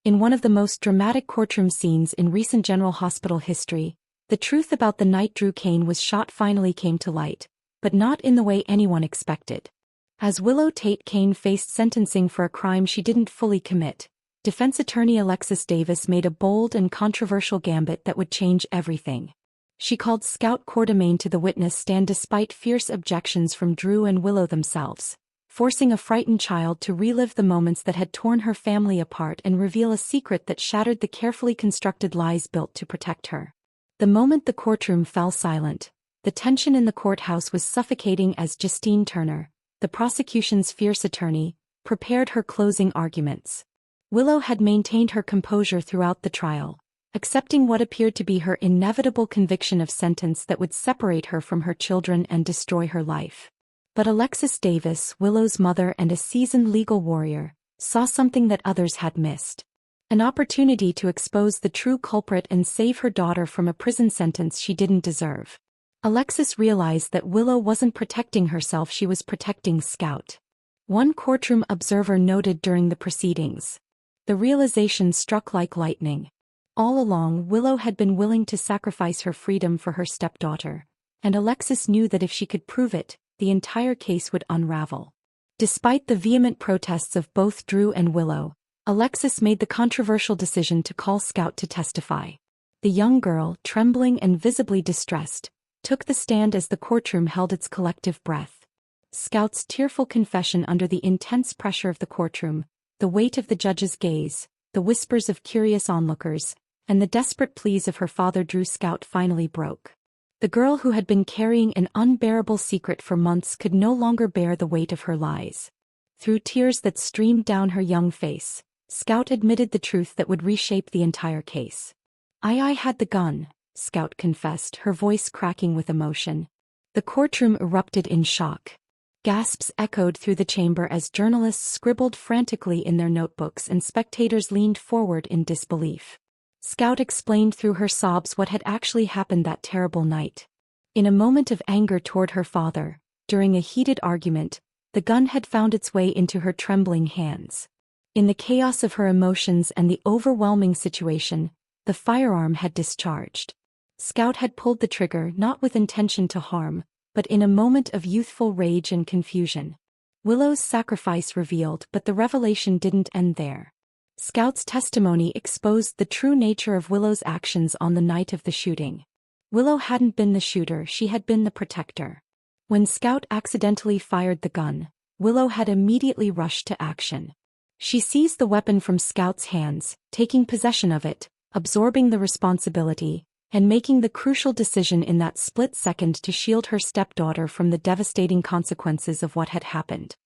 In one of the most dramatic courtroom scenes in recent General Hospital history, the truth about the night Drew Kane was shot finally came to light, but not in the way anyone expected. As Willow Tate Kane faced sentencing for a crime she didn't fully commit, defense attorney Alexis Davis made a bold and controversial gambit that would change everything. She called Scout Quartermain to the witness stand despite fierce objections from Drew and Willow themselves, forcing a frightened child to relive the moments that had torn her family apart and reveal a secret that shattered the carefully constructed lies built to protect her. The moment the courtroom fell silent, the tension in the courthouse was suffocating as Justine Turner, the prosecution's fierce attorney, prepared her closing arguments. Willow had maintained her composure throughout the trial, accepting what appeared to be her inevitable conviction of sentence that would separate her from her children and destroy her life. But Alexis Davis, Willow's mother and a seasoned legal warrior, saw something that others had missed. An opportunity to expose the true culprit and save her daughter from a prison sentence she didn't deserve. Alexis realized that Willow wasn't protecting herself, she was protecting Scout. One courtroom observer noted during the proceedings. The realization struck like lightning. All along, Willow had been willing to sacrifice her freedom for her stepdaughter, and Alexis knew that if she could prove it, the entire case would unravel. Despite the vehement protests of both Drew and Willow, Alexis made the controversial decision to call Scout to testify. The young girl, trembling and visibly distressed, took the stand as the courtroom held its collective breath. Scout's tearful confession under the intense pressure of the courtroom, the weight of the judge's gaze, the whispers of curious onlookers, and the desperate pleas of her father drew Scout finally broke. The girl who had been carrying an unbearable secret for months could no longer bear the weight of her lies. Through tears that streamed down her young face, Scout admitted the truth that would reshape the entire case. I had the gun, Scout confessed, her voice cracking with emotion. The courtroom erupted in shock. Gasps echoed through the chamber as journalists scribbled frantically in their notebooks and spectators leaned forward in disbelief. Scout explained through her sobs what had actually happened that terrible night. In a moment of anger toward her father, during a heated argument, the gun had found its way into her trembling hands. In the chaos of her emotions and the overwhelming situation, the firearm had discharged. Scout had pulled the trigger not with intention to harm, but in a moment of youthful rage and confusion. Willow's sacrifice revealed, but the revelation didn't end there. Scout's testimony exposed the true nature of Willow's actions on the night of the shooting. Willow hadn't been the shooter, she had been the protector. When Scout accidentally fired the gun, Willow had immediately rushed to action. She seized the weapon from Scout's hands, taking possession of it, absorbing the responsibility, and making the crucial decision in that split second to shield her stepdaughter from the devastating consequences of what had happened.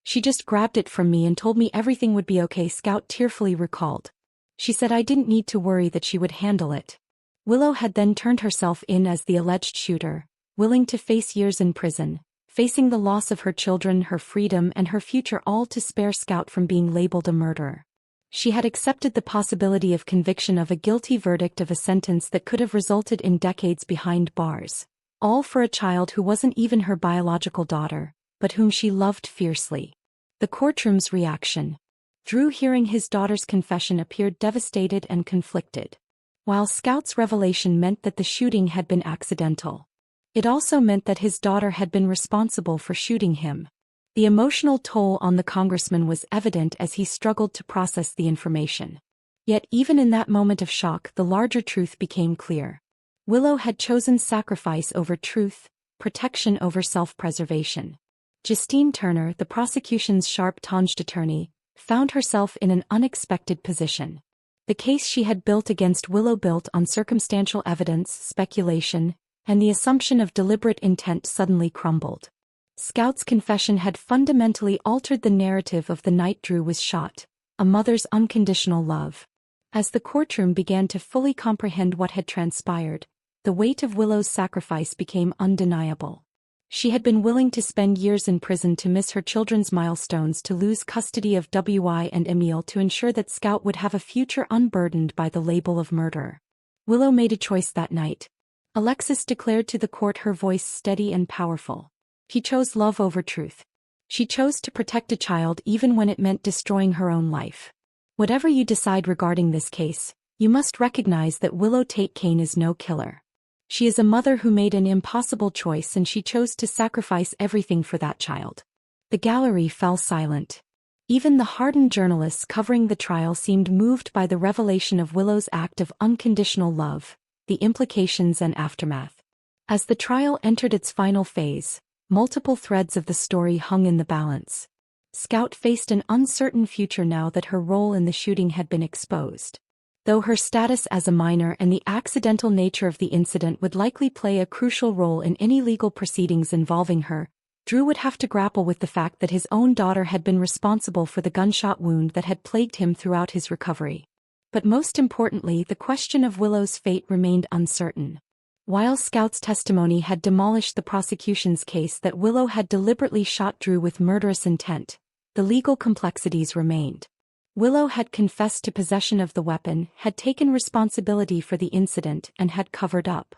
She just grabbed it from me and told me everything would be okay, Scout tearfully recalled. She said I didn't need to worry, that she would handle it. Willow had then turned herself in as the alleged shooter, willing to face years in prison, facing the loss of her children, her freedom and her future, all to spare Scout from being labeled a murderer. She had accepted the possibility of conviction, of a guilty verdict, of a sentence that could have resulted in decades behind bars, all for a child who wasn't even her biological daughter, but whom she loved fiercely. The courtroom's reaction. Drew, hearing his daughter's confession, appeared devastated and conflicted. While Scout's revelation meant that the shooting had been accidental, it also meant that his daughter had been responsible for shooting him. The emotional toll on the congressman was evident as he struggled to process the information. Yet even in that moment of shock, the larger truth became clear. Willow had chosen sacrifice over truth, protection over self-preservation. Justine Turner, the prosecution's sharp-tongued attorney, found herself in an unexpected position. The case she had built against Willow, built on circumstantial evidence, speculation, and the assumption of deliberate intent, suddenly crumbled. Scout's confession had fundamentally altered the narrative of the night Drew was shot, a mother's unconditional love. As the courtroom began to fully comprehend what had transpired, the weight of Willow's sacrifice became undeniable. She had been willing to spend years in prison, to miss her children's milestones, to lose custody of W.I. and Emil, to ensure that Scout would have a future unburdened by the label of murderer. Willow made a choice that night. Alexis declared to the court, her voice steady and powerful. He chose love over truth. She chose to protect a child even when it meant destroying her own life. Whatever you decide regarding this case, you must recognize that Willow Tate Kane is no killer. She is a mother who made an impossible choice and she chose to sacrifice everything for that child. The gallery fell silent. Even the hardened journalists covering the trial seemed moved by the revelation of Willow's act of unconditional love, the implications and aftermath. As the trial entered its final phase, multiple threads of the story hung in the balance. Scout faced an uncertain future now that her role in the shooting had been exposed. Though her status as a minor and the accidental nature of the incident would likely play a crucial role in any legal proceedings involving her, Drew would have to grapple with the fact that his own daughter had been responsible for the gunshot wound that had plagued him throughout his recovery. But most importantly, the question of Willow's fate remained uncertain. While Scout's testimony had demolished the prosecution's case that Willow had deliberately shot Drew with murderous intent, the legal complexities remained. Willow had confessed to possession of the weapon, had taken responsibility for the incident, and had covered up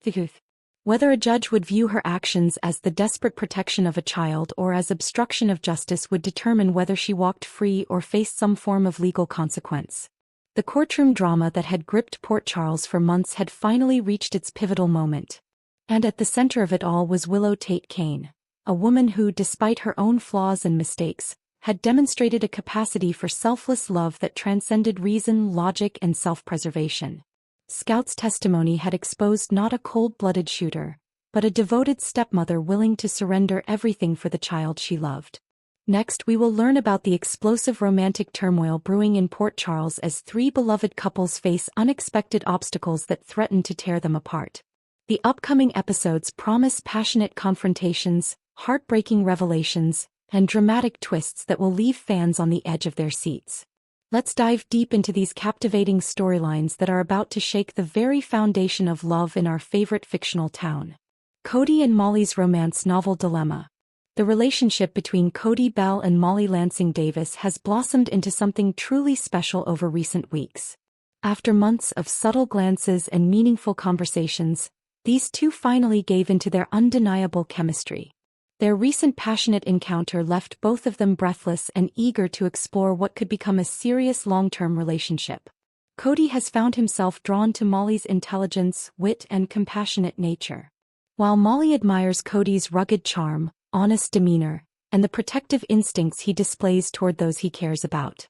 the truth. Whether a judge would view her actions as the desperate protection of a child or as obstruction of justice would determine whether she walked free or faced some form of legal consequence. The courtroom drama that had gripped Port Charles for months had finally reached its pivotal moment. And at the center of it all was Willow Tate Kane, a woman who, despite her own flaws and mistakes, had demonstrated a capacity for selfless love that transcended reason, logic, and self-preservation. Scout's testimony had exposed not a cold-blooded shooter, but a devoted stepmother willing to surrender everything for the child she loved. Next, we will learn about the explosive romantic turmoil brewing in Port Charles as three beloved couples face unexpected obstacles that threaten to tear them apart. The upcoming episodes promise passionate confrontations, heartbreaking revelations, and dramatic twists that will leave fans on the edge of their seats. Let's dive deep into these captivating storylines that are about to shake the very foundation of love in our favorite fictional town. Cody and Molly's romance novel dilemma. The relationship between Cody Bell and Molly Lansing Davis has blossomed into something truly special over recent weeks. After months of subtle glances and meaningful conversations, these two finally gave into their undeniable chemistry. Their recent passionate encounter left both of them breathless and eager to explore what could become a serious long-term relationship. Cody has found himself drawn to Molly's intelligence, wit, and compassionate nature, while Molly admires Cody's rugged charm, honest demeanor, and the protective instincts he displays toward those he cares about.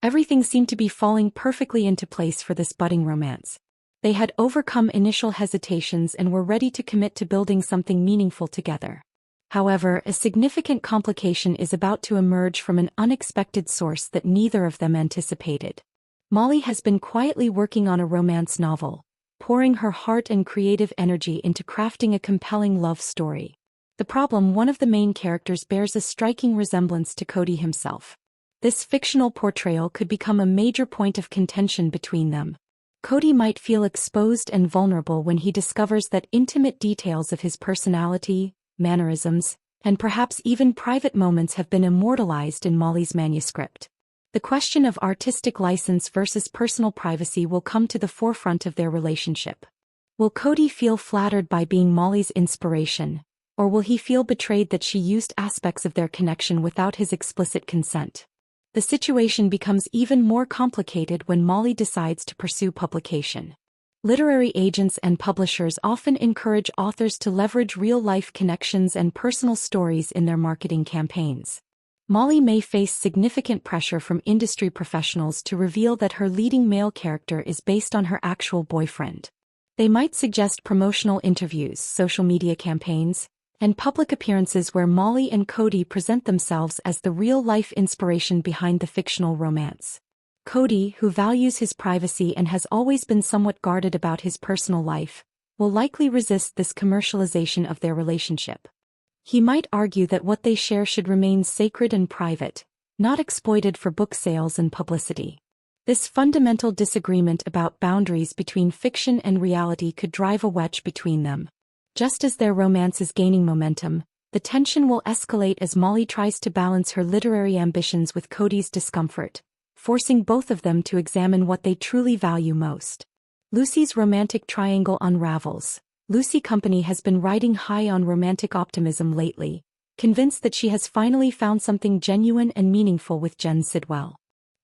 Everything seemed to be falling perfectly into place for this budding romance. They had overcome initial hesitations and were ready to commit to building something meaningful together. However, a significant complication is about to emerge from an unexpected source that neither of them anticipated. Molly has been quietly working on a romance novel, pouring her heart and creative energy into crafting a compelling love story. The problem: one of the main characters bears a striking resemblance to Cody himself. This fictional portrayal could become a major point of contention between them. Cody might feel exposed and vulnerable when he discovers that intimate details of his personality, mannerisms, and perhaps even private moments have been immortalized in Molly's manuscript. The question of artistic license versus personal privacy will come to the forefront of their relationship. Will Cody feel flattered by being Molly's inspiration, or will he feel betrayed that she used aspects of their connection without his explicit consent? The situation becomes even more complicated when Molly decides to pursue publication. Literary agents and publishers often encourage authors to leverage real-life connections and personal stories in their marketing campaigns. Molly may face significant pressure from industry professionals to reveal that her leading male character is based on her actual boyfriend. They might suggest promotional interviews, social media campaigns, and public appearances where Molly and Cody present themselves as the real-life inspiration behind the fictional romance. Cody, who values his privacy and has always been somewhat guarded about his personal life, will likely resist this commercialization of their relationship. He might argue that what they share should remain sacred and private, not exploited for book sales and publicity. This fundamental disagreement about boundaries between fiction and reality could drive a wedge between them. Just as their romance is gaining momentum, the tension will escalate as Molly tries to balance her literary ambitions with Cody's discomfort, forcing both of them to examine what they truly value most. Lucy's romantic triangle unravels. Lucy Company has been riding high on romantic optimism lately, convinced that she has finally found something genuine and meaningful with Jen Sidwell.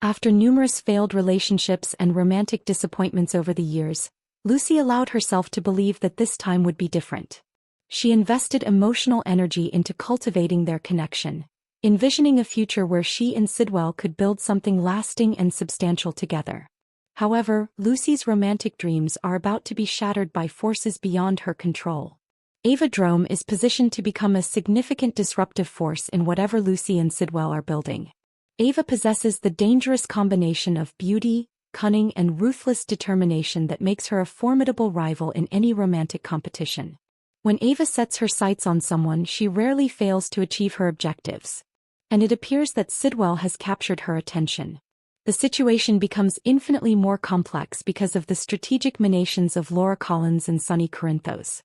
After numerous failed relationships and romantic disappointments over the years, Lucy allowed herself to believe that this time would be different. She invested emotional energy into cultivating their connection, envisioning a future where she and Sidwell could build something lasting and substantial together. However, Lucy's romantic dreams are about to be shattered by forces beyond her control. Ava Drome is positioned to become a significant disruptive force in whatever Lucy and Sidwell are building. Ava possesses the dangerous combination of beauty, cunning, and ruthless determination that makes her a formidable rival in any romantic competition. When Ava sets her sights on someone, she rarely fails to achieve her objectives. And it appears that Sidwell has captured her attention. The situation becomes infinitely more complex because of the strategic machinations of Laura Collins and Sonny Corinthos.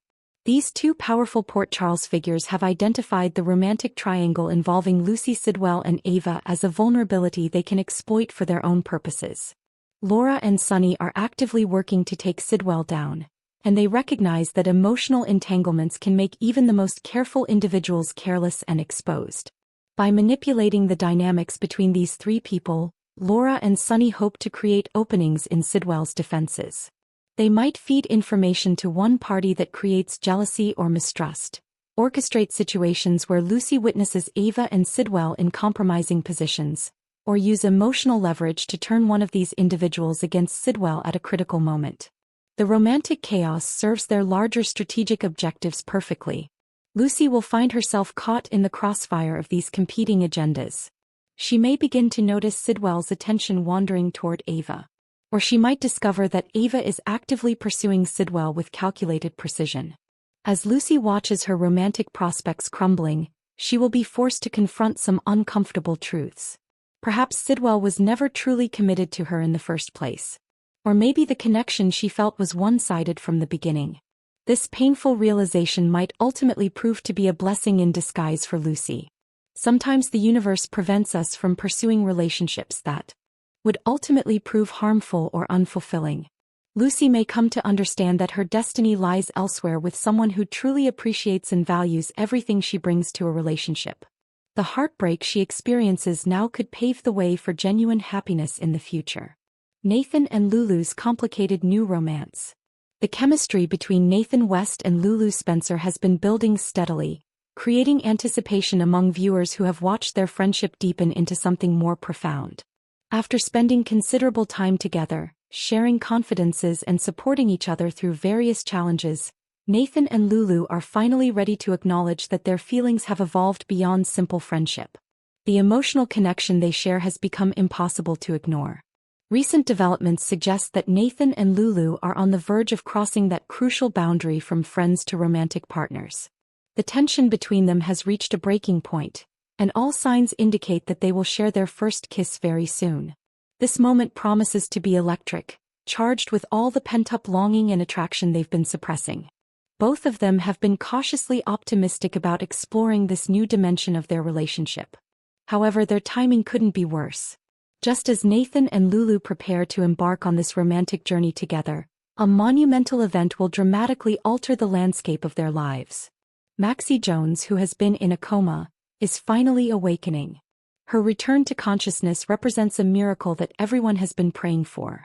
These two powerful Port Charles figures have identified the romantic triangle involving Lucy, Sidwell, and Ava as a vulnerability they can exploit for their own purposes. Laura and Sonny are actively working to take Sidwell down, and they recognize that emotional entanglements can make even the most careful individuals careless and exposed. By manipulating the dynamics between these three people, Laura and Sonny hope to create openings in Sidwell's defenses. They might feed information to one party that creates jealousy or mistrust, orchestrate situations where Lucy witnesses Ava and Sidwell in compromising positions, or use emotional leverage to turn one of these individuals against Sidwell at a critical moment. The romantic chaos serves their larger strategic objectives perfectly. Lucy will find herself caught in the crossfire of these competing agendas. She may begin to notice Sidwell's attention wandering toward Ava. Or she might discover that Ava is actively pursuing Sidwell with calculated precision. As Lucy watches her romantic prospects crumbling, she will be forced to confront some uncomfortable truths. Perhaps Sidwell was never truly committed to her in the first place. Or maybe the connection she felt was one-sided from the beginning. This painful realization might ultimately prove to be a blessing in disguise for Lucy. Sometimes the universe prevents us from pursuing relationships that would ultimately prove harmful or unfulfilling. Lucy may come to understand that her destiny lies elsewhere with someone who truly appreciates and values everything she brings to a relationship. The heartbreak she experiences now could pave the way for genuine happiness in the future. Nathan and Lulu's complicated new romance. The chemistry between Nathan West and Lulu Spencer has been building steadily, creating anticipation among viewers who have watched their friendship deepen into something more profound. After spending considerable time together, sharing confidences and supporting each other through various challenges, Nathan and Lulu are finally ready to acknowledge that their feelings have evolved beyond simple friendship. The emotional connection they share has become impossible to ignore. Recent developments suggest that Nathan and Lulu are on the verge of crossing that crucial boundary from friends to romantic partners. The tension between them has reached a breaking point, and all signs indicate that they will share their first kiss very soon. This moment promises to be electric, charged with all the pent-up longing and attraction they've been suppressing. Both of them have been cautiously optimistic about exploring this new dimension of their relationship. However, their timing couldn't be worse. Just as Nathan and Lulu prepare to embark on this romantic journey together, a monumental event will dramatically alter the landscape of their lives. Maxie Jones, who has been in a coma, is finally awakening. Her return to consciousness represents a miracle that everyone has been praying for.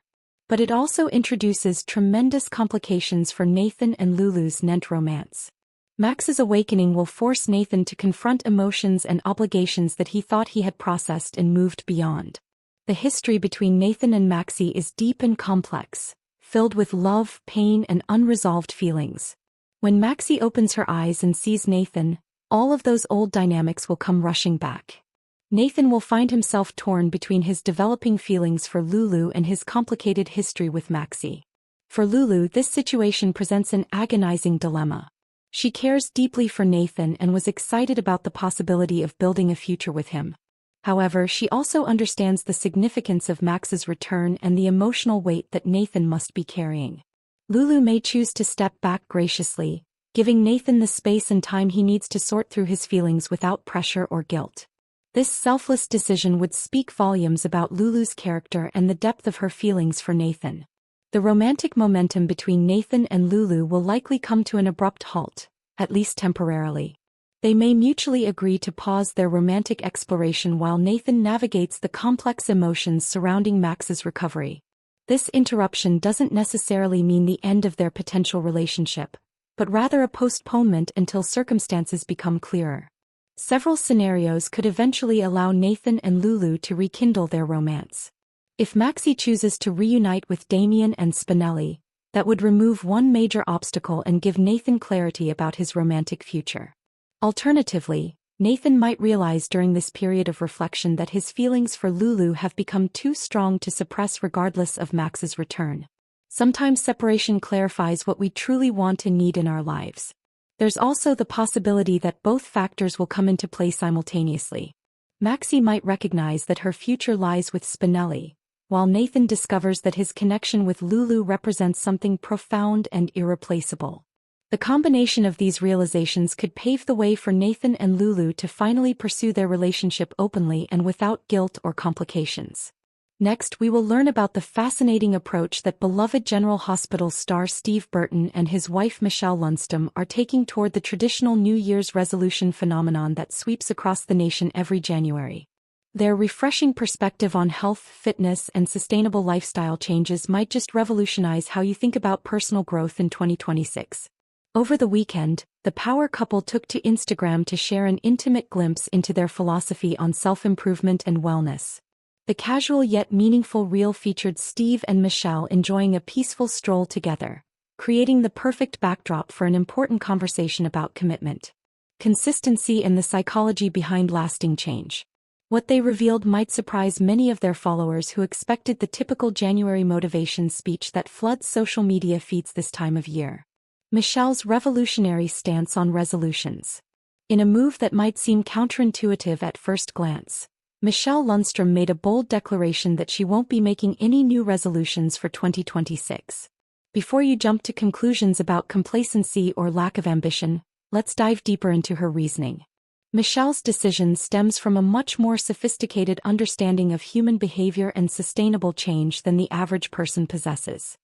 But it also introduces tremendous complications for Nathan and Lulu's Nent romance. Max's awakening will force Nathan to confront emotions and obligations that he thought he had processed and moved beyond. The history between Nathan and Maxie is deep and complex, filled with love, pain, and unresolved feelings. When Maxie opens her eyes and sees Nathan, all of those old dynamics will come rushing back. Nathan will find himself torn between his developing feelings for Lulu and his complicated history with Maxie. For Lulu, this situation presents an agonizing dilemma. She cares deeply for Nathan and was excited about the possibility of building a future with him. However, she also understands the significance of Max's return and the emotional weight that Nathan must be carrying. Lulu may choose to step back graciously, giving Nathan the space and time he needs to sort through his feelings without pressure or guilt. This selfless decision would speak volumes about Lulu's character and the depth of her feelings for Nathan. The romantic momentum between Nathan and Lulu will likely come to an abrupt halt, at least temporarily. They may mutually agree to pause their romantic exploration while Nathan navigates the complex emotions surrounding Max's recovery. This interruption doesn't necessarily mean the end of their potential relationship, but rather a postponement until circumstances become clearer. Several scenarios could eventually allow Nathan and Lulu to rekindle their romance. If Maxie chooses to reunite with Damien and Spinelli, that would remove one major obstacle and give Nathan clarity about his romantic future. Alternatively, Nathan might realize during this period of reflection that his feelings for Lulu have become too strong to suppress regardless of Max's return. Sometimes separation clarifies what we truly want and need in our lives. There's also the possibility that both factors will come into play simultaneously. Maxie might recognize that her future lies with Spinelli, while Nathan discovers that his connection with Lulu represents something profound and irreplaceable. The combination of these realizations could pave the way for Nathan and Lulu to finally pursue their relationship openly and without guilt or complications. Next, we will learn about the fascinating approach that beloved General Hospital star Steve Burton and his wife Michelle Lunstom are taking toward the traditional New Year's resolution phenomenon that sweeps across the nation every January. Their refreshing perspective on health, fitness, and sustainable lifestyle changes might just revolutionize how you think about personal growth in 2026. Over the weekend, the power couple took to Instagram to share an intimate glimpse into their philosophy on self-improvement and wellness. The casual yet meaningful reel featured Steve and Michelle enjoying a peaceful stroll together, creating the perfect backdrop for an important conversation about commitment, consistency, and the psychology behind lasting change. What they revealed might surprise many of their followers who expected the typical January motivation speech that floods social media feeds this time of year. Michelle's revolutionary stance on resolutions. In a move that might seem counterintuitive at first glance, Michelle Lundstrom made a bold declaration that she won't be making any new resolutions for 2026. Before you jump to conclusions about complacency or lack of ambition, let's dive deeper into her reasoning. Michelle's decision stems from a much more sophisticated understanding of human behavior and sustainable change than the average person possesses.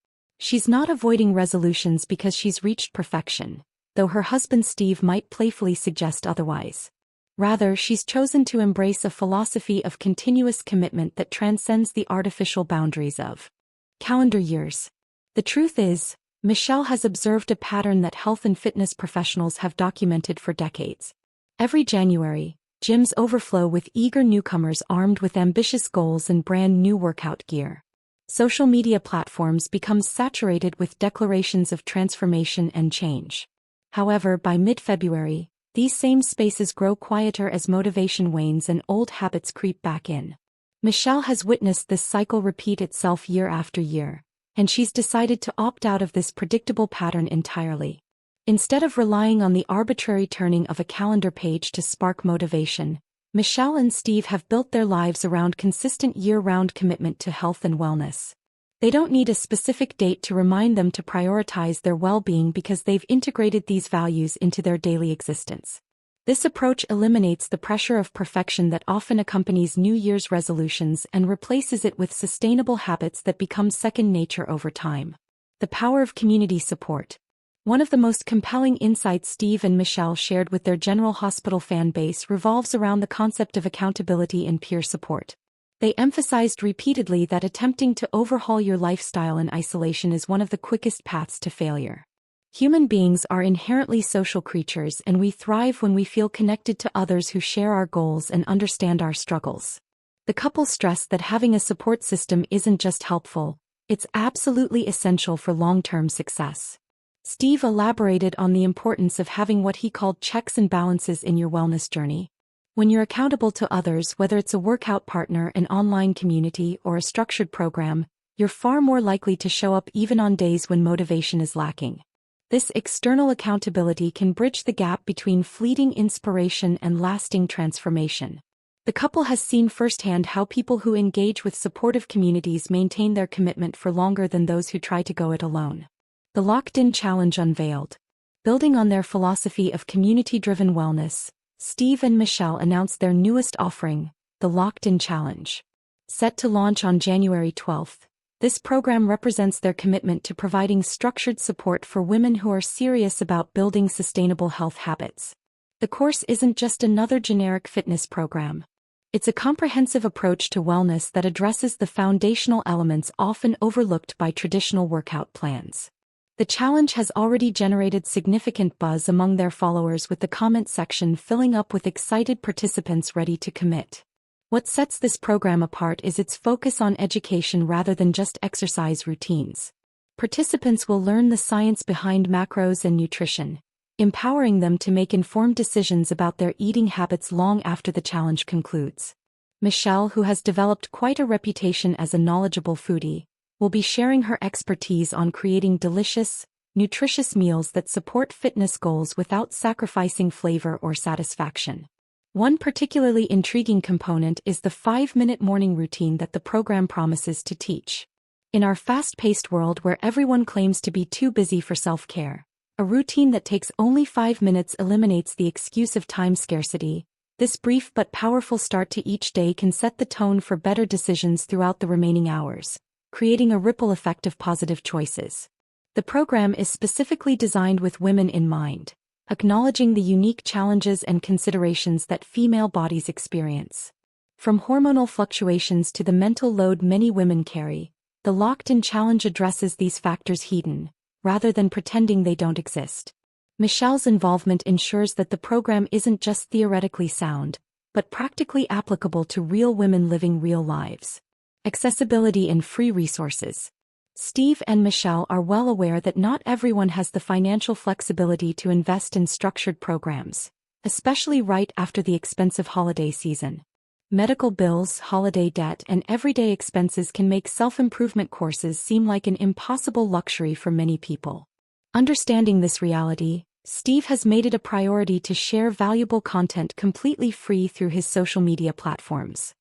She's not avoiding resolutions because she's reached perfection, though her husband Steve might playfully suggest otherwise. Rather, she's chosen to embrace a philosophy of continuous commitment that transcends the artificial boundaries of calendar years. The truth is, Michelle has observed a pattern that health and fitness professionals have documented for decades. Every January, gyms overflow with eager newcomers armed with ambitious goals and brand new workout gear. Social media platforms become saturated with declarations of transformation and change. However, by mid-February, these same spaces grow quieter as motivation wanes and old habits creep back in. Michelle has witnessed this cycle repeat itself year after year, and she's decided to opt out of this predictable pattern entirely. Instead of relying on the arbitrary turning of a calendar page to spark motivation, Michelle and Steve have built their lives around consistent year-round commitment to health and wellness. They don't need a specific date to remind them to prioritize their well-being because they've integrated these values into their daily existence. This approach eliminates the pressure of perfection that often accompanies New Year's resolutions and replaces it with sustainable habits that become second nature over time. The power of community support. One of the most compelling insights Steve and Michelle shared with their General Hospital fan base revolves around the concept of accountability and peer support. They emphasized repeatedly that attempting to overhaul your lifestyle in isolation is one of the quickest paths to failure. Human beings are inherently social creatures, and we thrive when we feel connected to others who share our goals and understand our struggles. The couple stressed that having a support system isn't just helpful, it's absolutely essential for long-term success. Steve elaborated on the importance of having what he called checks and balances in your wellness journey. When you're accountable to others, whether it's a workout partner, an online community, or a structured program, you're far more likely to show up even on days when motivation is lacking. This external accountability can bridge the gap between fleeting inspiration and lasting transformation. The couple has seen firsthand how people who engage with supportive communities maintain their commitment for longer than those who try to go it alone. The Locked-In Challenge unveiled. Building on their philosophy of community-driven wellness, Steve and Michelle announced their newest offering, the Locked-In Challenge. Set to launch on January 12th, this program represents their commitment to providing structured support for women who are serious about building sustainable health habits. The course isn't just another generic fitness program. It's a comprehensive approach to wellness that addresses the foundational elements often overlooked by traditional workout plans. The challenge has already generated significant buzz among their followers, with the comment section filling up with excited participants ready to commit. What sets this program apart is its focus on education rather than just exercise routines. Participants will learn the science behind macros and nutrition, empowering them to make informed decisions about their eating habits long after the challenge concludes. Michelle, who has developed quite a reputation as a knowledgeable foodie, will be sharing her expertise on creating delicious, nutritious meals that support fitness goals without sacrificing flavor or satisfaction. One particularly intriguing component is the 5-minute morning routine that the program promises to teach. In our fast-paced world where everyone claims to be too busy for self-care, a routine that takes only 5 minutes eliminates the excuse of time scarcity. This brief but powerful start to each day can set the tone for better decisions throughout the remaining hours, creating a ripple effect of positive choices. The program is specifically designed with women in mind, acknowledging the unique challenges and considerations that female bodies experience. From hormonal fluctuations to the mental load many women carry, the locked-in challenge addresses these factors head-on, rather than pretending they don't exist. Michelle's involvement ensures that the program isn't just theoretically sound, but practically applicable to real women living real lives. Accessibility and free resources. Steve and Michelle are well aware that not everyone has the financial flexibility to invest in structured programs, especially right after the expensive holiday season. Medical bills, holiday debt, and everyday expenses can make self-improvement courses seem like an impossible luxury for many people. Understanding this reality, Steve has made it a priority to share valuable content completely free through his social media platforms.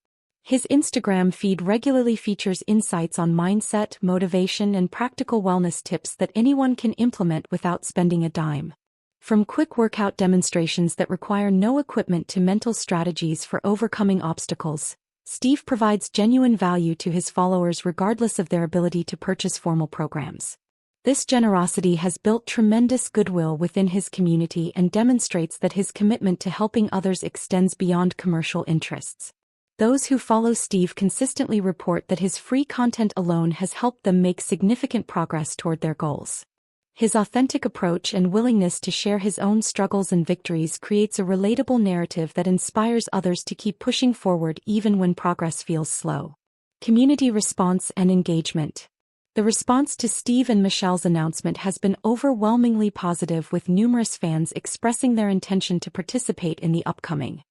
His Instagram feed regularly features insights on mindset, motivation, and practical wellness tips that anyone can implement without spending a dime. From quick workout demonstrations that require no equipment to mental strategies for overcoming obstacles, Steve provides genuine value to his followers regardless of their ability to purchase formal programs. This generosity has built tremendous goodwill within his community and demonstrates that his commitment to helping others extends beyond commercial interests. Those who follow Steve consistently report that his free content alone has helped them make significant progress toward their goals. His authentic approach and willingness to share his own struggles and victories creates a relatable narrative that inspires others to keep pushing forward even when progress feels slow. Community response and engagement. The response to Steve and Michelle's announcement has been overwhelmingly positive, with numerous fans expressing their intention to participate in the upcoming